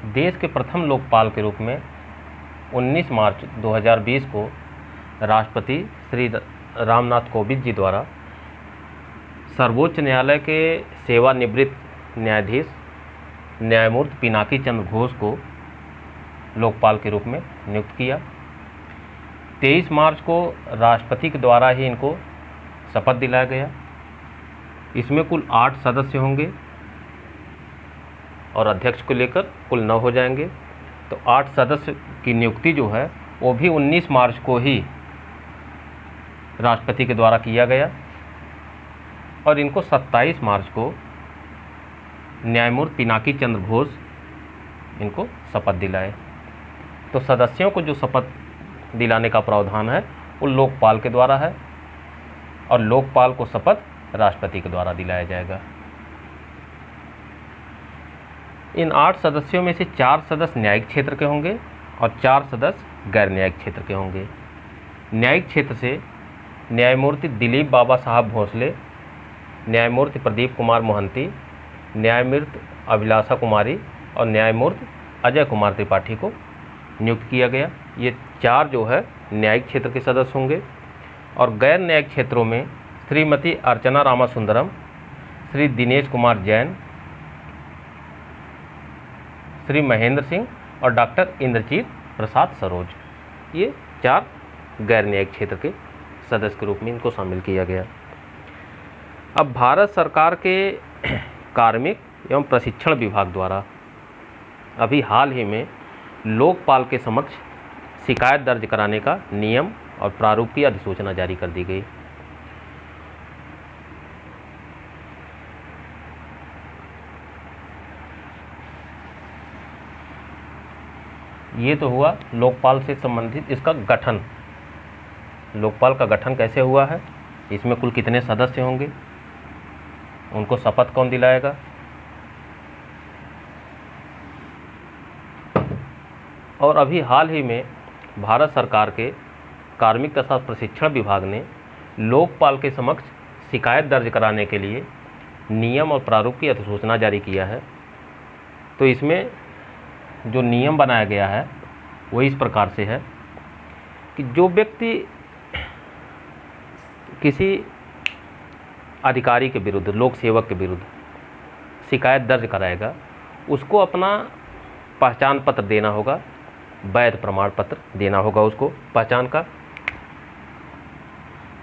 देश के प्रथम लोकपाल के रूप में 19 मार्च 2020 को राष्ट्रपति श्री रामनाथ कोविंद जी द्वारा सर्वोच्च न्यायालय के सेवानिवृत्त न्यायाधीश न्यायमूर्ति पिनाकी चंद्र घोष को लोकपाल के रूप में नियुक्त किया। 23 मार्च को राष्ट्रपति के द्वारा ही इनको शपथ दिलाया गया। इसमें कुल 8 सदस्य होंगे और अध्यक्ष को लेकर कुल 9 हो जाएंगे। तो 8 सदस्य की नियुक्ति जो है वो भी 19 मार्च को ही राष्ट्रपति के द्वारा किया गया और इनको 27 मार्च को न्यायमूर्ति पिनाकी चंद्र घोष इनको शपथ दिलाए। तो सदस्यों को जो शपथ दिलाने का प्रावधान है वो लोकपाल के द्वारा है और लोकपाल को शपथ राष्ट्रपति के द्वारा दिलाया जाएगा। इन 8 सदस्यों में से 4 सदस्य न्यायिक क्षेत्र के होंगे और 4 सदस्य गैर न्यायिक क्षेत्र के होंगे। न्यायिक क्षेत्र से न्यायमूर्ति दिलीप बाबा साहब भोसले, न्यायमूर्ति प्रदीप कुमार मोहंती, न्यायमूर्ति अभिलाषा कुमारी और न्यायमूर्ति अजय कुमार त्रिपाठी को नियुक्त किया गया। ये 4 जो है न्यायिक क्षेत्र के सदस्य होंगे और गैर न्यायिक क्षेत्रों में श्रीमती अर्चना रामासुंदरम, श्री दिनेश कुमार जैन, श्री महेंद्र सिंह और डॉक्टर इंद्रजीत प्रसाद सरोज, ये 4 गैर न्यायिक क्षेत्र के सदस्य के रूप में इनको शामिल किया गया। अब भारत सरकार के कार्मिक एवं प्रशिक्षण विभाग द्वारा अभी हाल ही में लोकपाल के समक्ष शिकायत दर्ज कराने का नियम और प्रारूप की अधिसूचना जारी कर दी गई। ये तो हुआ लोकपाल से संबंधित इसका गठन। लोकपाल का गठन कैसे हुआ है, इसमें कुल कितने सदस्य होंगे, उनको शपथ कौन दिलाएगा, और अभी हाल ही में भारत सरकार के कार्मिक तथा प्रशिक्षण विभाग ने लोकपाल के समक्ष शिकायत दर्ज कराने के लिए नियम और प्रारूप की अधिसूचना जारी किया है। तो इसमें जो नियम बनाया गया है वो इस प्रकार से है कि जो व्यक्ति किसी अधिकारी के विरुद्ध, लोक सेवक के विरुद्ध शिकायत दर्ज कराएगा उसको अपना पहचान पत्र देना होगा, वैध प्रमाण पत्र देना होगा उसको पहचान का।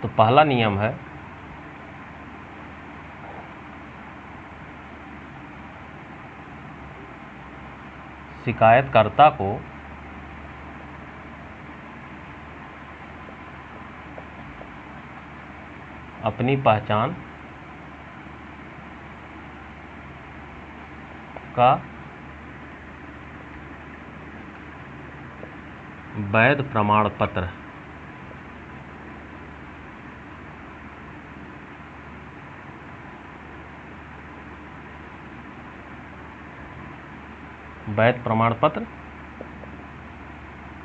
तो पहला नियम है शिकायतकर्ता को अपनी पहचान का वैध प्रमाण पत्र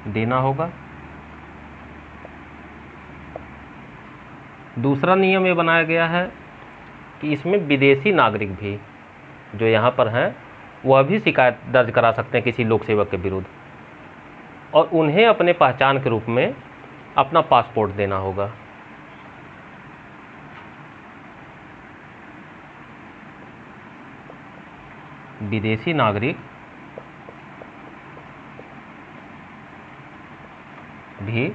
देना होगा। दूसरा नियम ये बनाया गया है कि इसमें विदेशी नागरिक भी जो यहाँ पर हैं वह भी शिकायत दर्ज करा सकते हैं किसी लोक सेवक के विरुद्ध और उन्हें अपने पहचान के रूप में अपना पासपोर्ट देना होगा। विदेशी नागरिक भी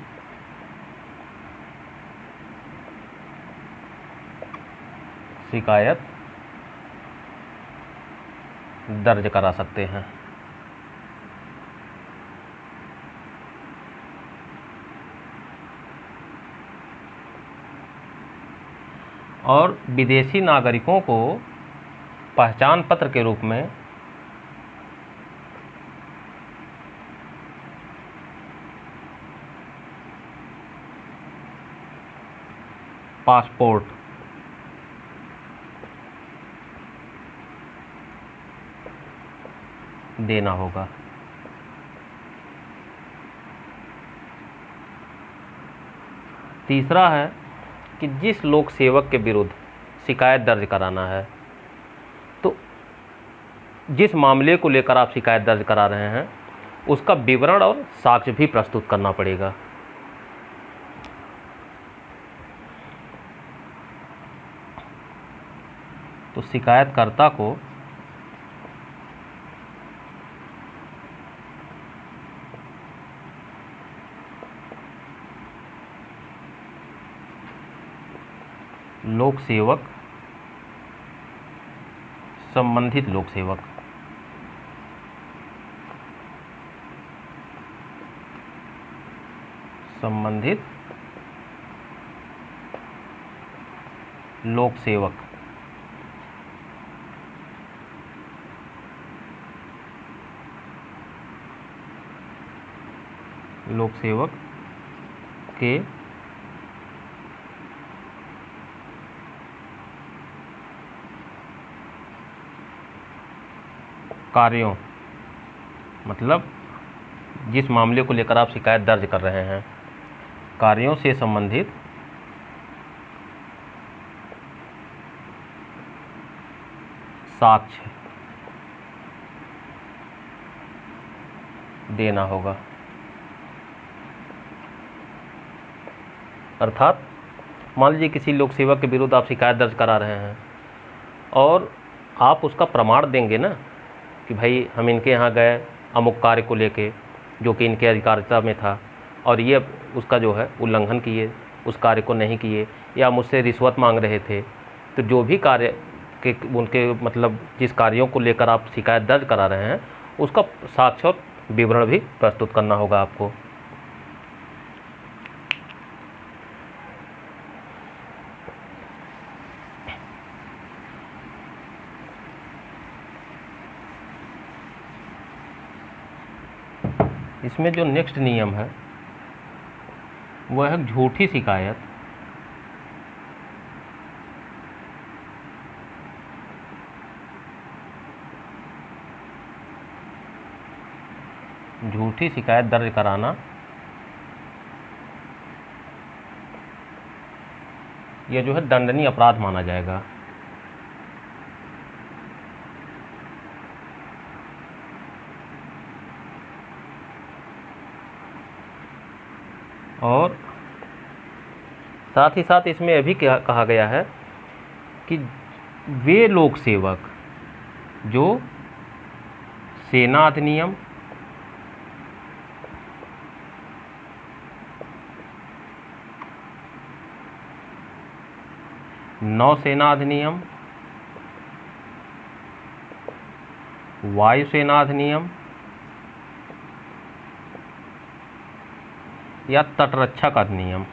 शिकायत दर्ज करा सकते हैं। और विदेशी नागरिकों को पहचान पत्र के रूप में पासपोर्ट देना होगा। तीसरा है कि जिस लोक सेवक के विरुद्ध शिकायत दर्ज कराना है तो जिस मामले को लेकर आप शिकायत दर्ज करा रहे हैं उसका विवरण और साक्ष्य भी प्रस्तुत करना पड़ेगा। तो शिकायतकर्ता को लोक सेवक, संबंधित लोक सेवक, संबंधित लोक सेवक के कार्यों, मतलब जिस मामले को लेकर आप शिकायत दर्ज कर रहे हैं, कार्यों से संबंधित साक्ष्य देना होगा। अर्थात मान लीजिए किसी लोक सेवक के विरुद्ध आप शिकायत दर्ज करा रहे हैं और आप उसका प्रमाण देंगे ना कि भाई हम इनके यहाँ गए अमुक कार्य को लेके जो कि इनके अधिकारिता में था और ये उसका जो है उल्लंघन किए, उस कार्य को नहीं किए, या मुझसे रिश्वत मांग रहे थे। तो जो भी कार्य के उनके मतलब जिस कार्यों को लेकर आप शिकायत दर्ज करा रहे हैं उसका साक्ष्य और विवरण भी प्रस्तुत करना होगा आपको। इसमें जो नेक्स्ट नियम है वह है झूठी शिकायत। झूठी शिकायत दर्ज कराना यह जो है दंडनीय अपराध माना जाएगा। और साथ ही साथ इसमें यह भी कहा गया है कि वे लोक सेवक जो सेना अधिनियम, नौसेना अधिनियम, वायुसेना अधिनियम या तटरक्षक अधिनियम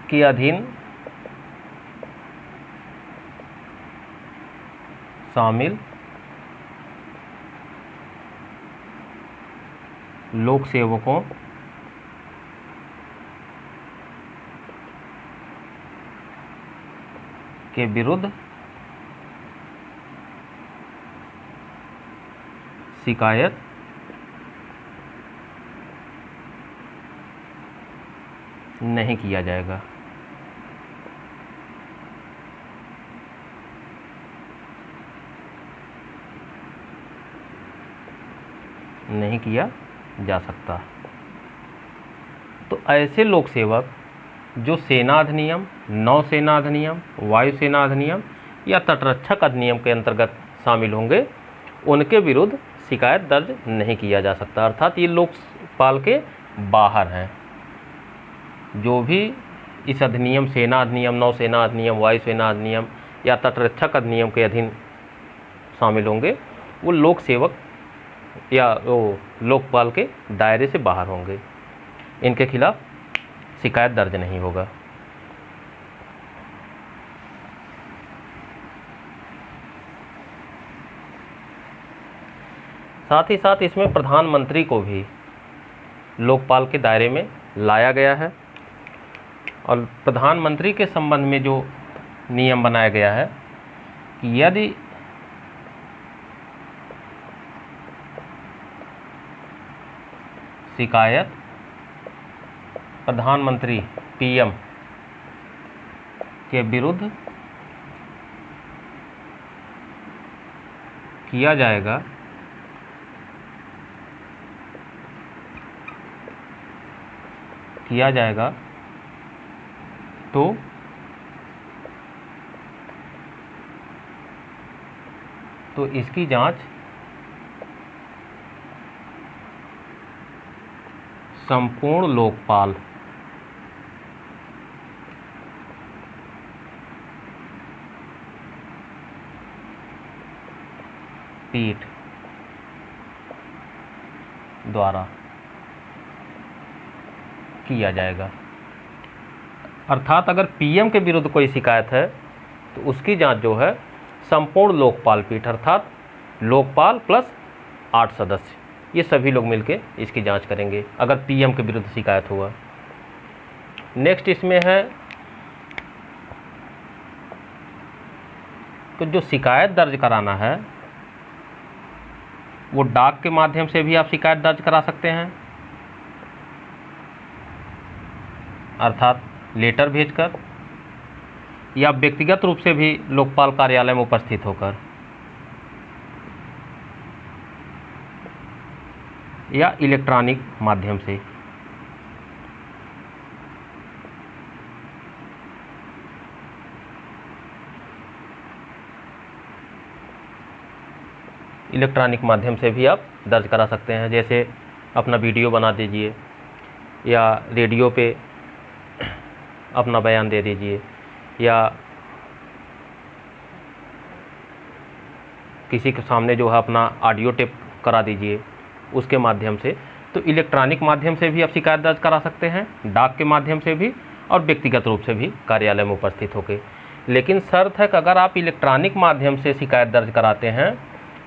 के अधीन शामिल लोक सेवकों के विरुद्ध शिकायत नहीं किया जाएगा। नहीं किया जा सकता। तो ऐसे लोक सेवक जो सेना अधिनियम, नौसेना अधिनियम, वायुसेना अधिनियम या तटरक्षक अधिनियम के अंतर्गत शामिल होंगे उनके विरुद्ध शिकायत दर्ज नहीं किया जा सकता। अर्थात ये लोकपाल के बाहर हैं। जो भी इस अधिनियम, सेना अधिनियम, नौसेना अधिनियम, वायुसेना अधिनियम या तटरक्षक अधिनियम के अधीन शामिल होंगे वो लोक सेवक या वो लोकपाल के दायरे से बाहर होंगे। इनके खिलाफ शिकायत दर्ज नहीं होगा। साथ ही साथ इसमें प्रधानमंत्री को भी लोकपाल के दायरे में लाया गया है और प्रधानमंत्री के संबंध में जो नियम बनाया गया है कि यदि शिकायत प्रधानमंत्री पीएम के विरुद्ध किया जाएगा तो इसकी जांच संपूर्ण लोकपाल पीठ द्वारा किया जाएगा। अर्थात अगर पीएम के विरुद्ध कोई शिकायत है तो उसकी जांच जो है संपूर्ण लोकपाल पीठ अर्थात लोकपाल प्लस 8 सदस्य, ये सभी लोग मिलके इसकी जांच करेंगे अगर पीएम के विरुद्ध शिकायत हुआ। नेक्स्ट इसमें है तो जो शिकायत दर्ज कराना है वो डाक के माध्यम से भी आप शिकायत दर्ज करा सकते हैं, अर्थात लेटर भेजकर, या व्यक्तिगत रूप से भी लोकपाल कार्यालय में उपस्थित होकर, या इलेक्ट्रॉनिक माध्यम से। इलेक्ट्रॉनिक माध्यम से भी आप दर्ज करा सकते हैं, जैसे अपना वीडियो बना दीजिए या रेडियो पे अपना बयान दे दीजिए या किसी के सामने जो है अपना ऑडियो टेप करा दीजिए उसके माध्यम से। तो इलेक्ट्रॉनिक माध्यम से भी आप शिकायत दर्ज करा सकते हैं, डाक के माध्यम से भी और व्यक्तिगत रूप से भी कार्यालय में उपस्थित होकर। लेकिन शर्त है कि अगर आप इलेक्ट्रॉनिक माध्यम से शिकायत दर्ज कराते हैं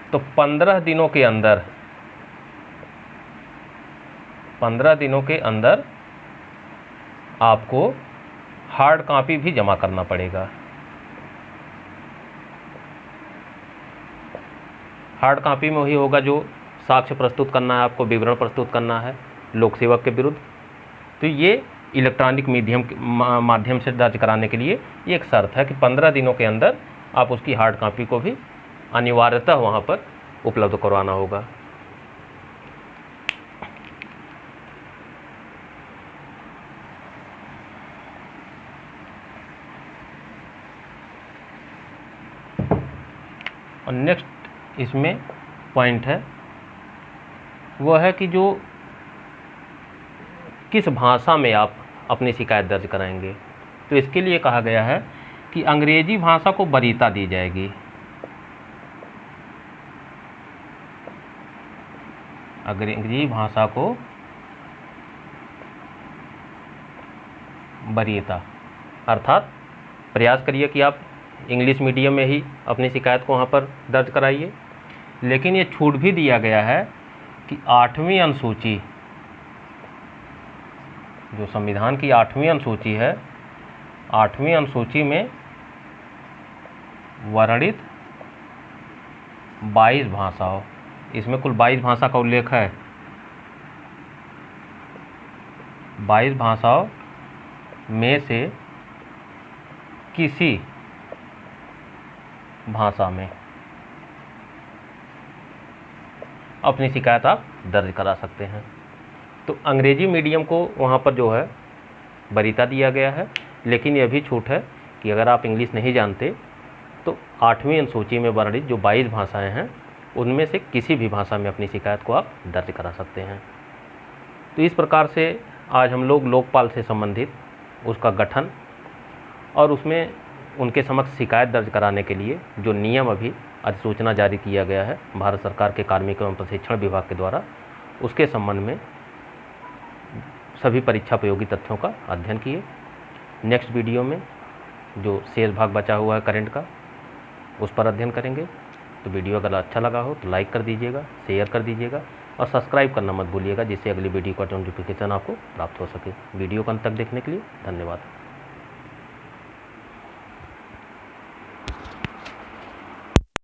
तो 15 दिनों के अंदर आपको हार्ड कॉपी भी जमा करना पड़ेगा। हार्ड कॉपी में वही होगा जो साक्ष्य प्रस्तुत करना है, आपको विवरण प्रस्तुत करना है लोक सेवक के विरुद्ध। तो ये इलेक्ट्रॉनिक माध्यम से दर्ज कराने के लिए ये एक शर्त है कि 15 दिनों के अंदर आप उसकी हार्ड कॉपी को भी अनिवार्यतः वहाँ पर उपलब्ध करवाना होगा। और नेक्स्ट इसमें पॉइंट है वो है कि जो किस भाषा में आप अपनी शिकायत दर्ज कराएंगे। तो इसके लिए कहा गया है कि अंग्रेजी भाषा को वरीयता दी जाएगी। अंग्रेजी भाषा को वरीयता अर्थात प्रयास करिए कि आप इंग्लिश मीडियम में ही अपनी शिकायत को वहाँ पर दर्ज कराइए। लेकिन ये छूट भी दिया गया है कि 8वीं अनुसूची, जो संविधान की 8वीं अनुसूची है, 8वीं अनुसूची में वर्णित 22 भाषाओं, इसमें कुल 22 भाषा का उल्लेख है। 22 भाषाओं में से किसी भाषा में अपनी शिकायत आप दर्ज करा सकते हैं। तो अंग्रेजी मीडियम को वहाँ पर जो है वरीयता दिया गया है, लेकिन यह भी छूट है कि अगर आप इंग्लिश नहीं जानते तो 8वीं अनुसूची में वर्णित जो 22 भाषाएं हैं उनमें से किसी भी भाषा में अपनी शिकायत को आप दर्ज करा सकते हैं। तो इस प्रकार से आज हम लोग लोकपाल से संबंधित उसका गठन और उसमें उनके समक्ष शिकायत दर्ज कराने के लिए जो नियम अभी अधिसूचना जारी किया गया है भारत सरकार के कार्मिक एवं प्रशिक्षण विभाग के द्वारा, उसके संबंध में सभी परीक्षापयोगी तथ्यों का अध्ययन किए। नेक्स्ट वीडियो में जो शेष भाग बचा हुआ है करंट का उस पर अध्ययन करेंगे। तो वीडियो अगर अच्छा लगा हो तो लाइक कर दीजिएगा, शेयर कर दीजिएगा और सब्सक्राइब करना मत भूलिएगा, जिससे अगली वीडियो का नोटिफिकेशन आपको प्राप्त हो सके। वीडियो को अंत तक देखने के लिए धन्यवाद।